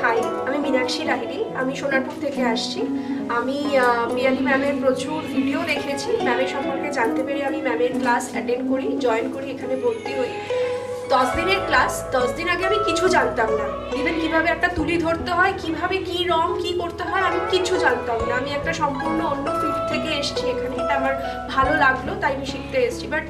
High, আমি মীনাক্ষী লাহিড়ী, আমি সোনারপুর থেকে আসছি। আমি পিয়ালি ম্যামের প্রচুর ভিডিও দেখেছি, ম্যামের সম্পর্কে জানতে পেরে আমি ম্যামের ক্লাস অ্যাটেন্ড করি, জয়েন করি, এখানে ভর্তি হই। 10 দিনের ক্লাস, 10 দিন আগে আমি কিছু জানতাম না। ইভেন কিভাবে একটা তুলি ধরতে হয়, কিভাবে কি রং কি করতে হয়, আমি কিছু জানতাম না। আমি একটা সম্পূর্ণ অন্য ফিল্ড থেকে এসেছি এখানে, এটা আমার ভালো লাগলো, তাই আমি শিখতে এসেছি। বাট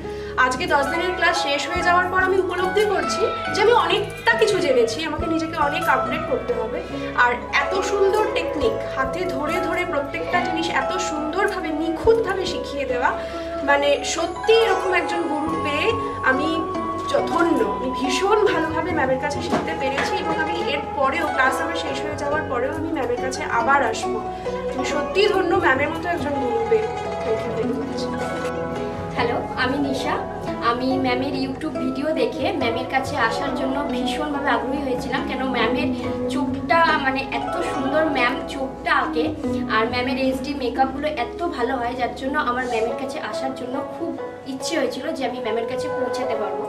আজকে 10 দিনের ক্লাস শেষ হয়ে যাওয়ার পর আমি উপলব্ধি করছি যে আমি অনেকটা কিছু জেনেছি, আমাকে নিজেকে অনেক আপডেট করতে হবে। আর এত সুন্দর টেকনিক, হাতে ধরে ধরে প্রত্যেকটা জিনিস এত সুন্দরভাবে নিখুঁতভাবে শিখিয়ে দেওয়া, মানে সত্যি এরকম একজন গুরু পেয়ে আমি ধন্য। আমি ভীষণ ভালোভাবে ম্যামের কাছে শিখতে পেরেছি এবং আমি এর পরেও ক্লাস আমার শেষ হয়ে যাওয়ার পরেও আমি ম্যামের কাছে আবার আসবো। আমি সত্যিই ধন্য ম্যামের মতো একজন গুরু পেয়ে। হ্যালো, আমি নিশা। আমি ম্যামের ইউটিউব ভিডিও দেখে ম্যামের কাছে আসার জন্য ভীষণভাবে আগ্রহী হয়েছিলাম, কেন ম্যামের চোখটা মানে এত সুন্দর ম্যাম চোখটা আঁকে, আর ম্যামের এইচডি মেকআপগুলো এত ভালো হয়, যার জন্য আমার ম্যামের কাছে আসার জন্য খুব ইচ্ছে হয়েছিল যে আমি ম্যামের কাছে পৌঁছাতে পারবো।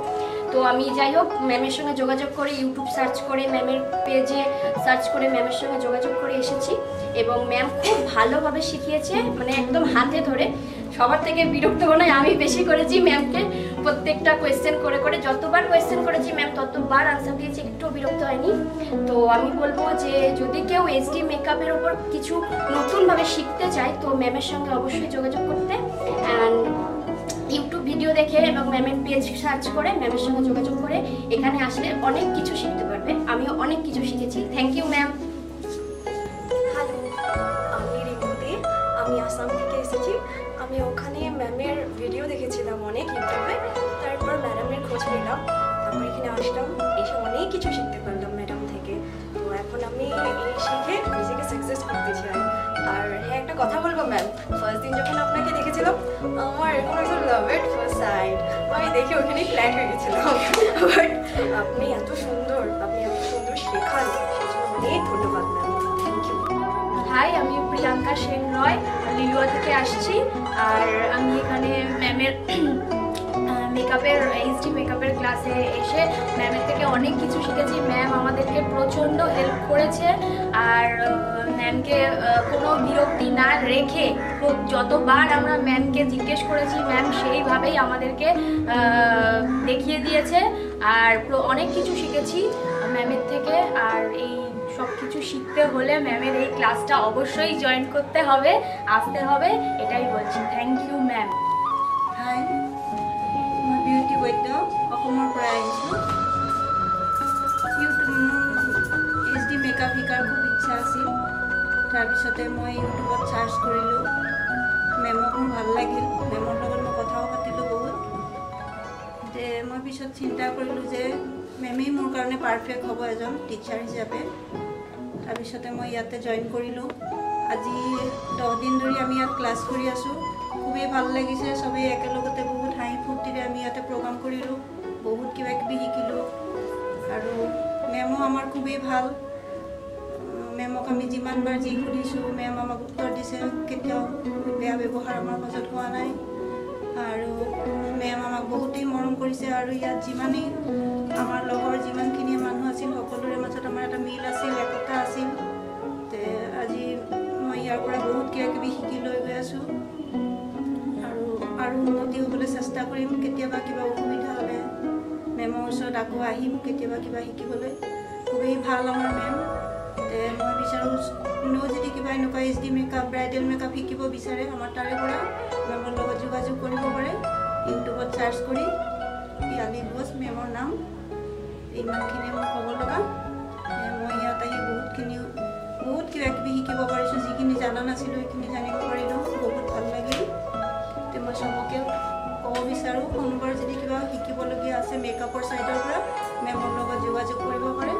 তো আমি যাই হোক ম্যামের সঙ্গে যোগাযোগ করে ইউটিউব সার্চ করে ম্যামের পেজে সার্চ করে ম্যামের সঙ্গে যোগাযোগ করে এসেছি এবং ম্যাম খুব ভালোভাবে শিখিয়েছে, মানে একদম হাতে ধরে। সবার থেকে বিরক্ত নয়, আমি বেশি করেছি ম্যামকে, প্রত্যেকটা কোয়েশ্চেন করে করে যতবার কোয়েশ্চেন করেছি ম্যাম ততবার আনসার দিয়েছি, একটু বিরক্ত হয়নি। তো আমি বলবো যে যদি কেউ এইচডি মেকআপের ওপর কিছু নতুনভাবে শিখতে চায় তো ম্যামের সঙ্গে অবশ্যই যোগাযোগ করতে, অ্যান্ড ইউটিউব ভিডিও দেখে এবং ম্যামের পেজ সার্চ করে ম্যামের সঙ্গে যোগাযোগ করে এখানে আসলে অনেক কিছু শিখতে পারবে। আমিও অনেক কিছু শিখেছি। Thank you ma'am. হ্যালো, আমি রিঙ্কুদি, আমি আসাম থেকে এসেছি। আমি ওখানে ম্যামের ভিডিও দেখেছিলাম অনেক ইউটিউবে, তারপর ম্যাডামের খোঁজ পেলাম, তারপর এখানে আসলাম, এসে অনেক কিছু শিখতে পারলাম ম্যাডাম থেকে। তো এখন আমি এই শিখে নিজেকে সাকসেস করতে চাই। আর হ্যাঁ, একটা কথা বলবো ম্যাম, ফার্স্ট দিন যখন আপনাকে দেখেছিলাম আমার এরকম একজন লাভ এট ফার্স্ট সাইট, আমি দেখে ওখানেই ফ্ল্যাট হয়ে গেছিলাম। বাট আপনি এত সুন্দর শেখান, সেজন্য অনেক ধন্যবাদ ম্যাম। Thank you. হাই, আমি প্রিয়াঙ্কা সেন রয়, লিলুয়া থেকে আসছি। আর আমি এখানে ম্যামের মেকআপের এইচডি মেকআপের ক্লাসে এসে ম্যামের থেকে অনেক কিছু শিখেছি। ম্যাম আমাদেরকে প্রচণ্ড হেল্প করেছে, আর ম্যামকে কোনো বিরক্তি না রেখে যতবার আমরা ম্যামকে জিজ্ঞেস করেছি ম্যাম সেইভাবেই আমাদেরকে দেখিয়ে দিয়েছে, আর অনেক কিছু শিখেছি ম্যামের থেকে। আর এই সব কিছু শিখতে হলে ম্যামের এই ক্লাসটা অবশ্যই জয়েন করতে হবে, আসতে হবে, এটাই বলছি। Thank you ma'am. হাই, মই বিউটি বৈদ্য, অসমৰ পৰা আহিছোঁ। এইচডি মেকআপ শিকাৰ খুব ইচ্ছা আছিল, তাৰপিছতে মই ইউটিউবত চাৰ্চ কৰিলোঁ। মেমক মোৰ ভাল লাগিল, মেমৰ লগত মই কথাও পাতিলোঁ বহুত। যে মই পিছত চিন্তা কৰিলোঁ যে মেমেই মোৰ কাৰণে পাৰফেক্ট হ'ব এজন টিচাৰ হিচাপে। তাৰপিছতে মই ইয়াতে জইন কৰিলোঁ। আজি 10 দিন ধৰি আমি ইয়াত ক্লাছ কৰি আছোঁ। খুবেই ভাল লাগিছে, চবেই একেলগতে বহুত হাঁহি ফূৰ্তিৰে আমি ইয়াতে প্ৰগ্ৰাম কৰিলোঁ, বহুত কিবা কিবি শিকিলোঁ। আৰু মেমো আমাৰ খুবেই ভাল। মেমক আমি যিমানবাৰ যি সুধিছোঁ মেম আমাক উত্তৰ দিছে, কেতিয়াও বেয়া ব্যৱহাৰ আমাৰ মাজত হোৱা নাই। আৰু মেম আমাক বহুতেই মৰম কৰিছে। আৰু ইয়াত যিমানেই আমাৰ লগৰ যিমানখিনি মানুহ আছিল সকলোৰে মাজত আমাৰ এটা মিল আছিল, একতা আছিল। আজি মই ইয়াৰ পৰা বহুত কিবা কিবি শিকি লৈ গৈ আছোঁ, আৰু উন্নতি হ'বলৈ চেষ্টা কৰিম। কেতিয়াবা কিবা অসুবিধা হ'লে মেমৰ ওচৰত আকৌ আহিম, কেতিয়াবা কিবা শিকিবলৈ। খুবেই ভাল আমাৰ মেম। মই বিচাৰোঁ কোনেও যদি কিবা এনেকুৱা এইচডি মেকআপ, ব্ৰাইডেল মেকআপ শিকিব বিচাৰে আমাৰ তাৰে পৰা মেমৰ লগত যোগাযোগ কৰিব পাৰে। ইউটিউবত চাৰ্চ কৰি পিয়ালি ঘোষ মেমৰ নাম, ইমানখিনি মই ক'ব লগা। মই ইয়াত আহি বহুত কিবা কিবি শিকিব পাৰিছোঁ, যিখিনি জনা নাছিলোঁ সেইখিনি জানিব পাৰিলোঁ, বহুত ভাল লাগিল। মই চবকে ক'ব বিচাৰোঁ কোনোবাৰ যদি কিবা শিকিবলগীয়া আছে মেকআপৰ ছাইডৰ পৰা মেমৰ লগত যোগাযোগ কৰিব পাৰে।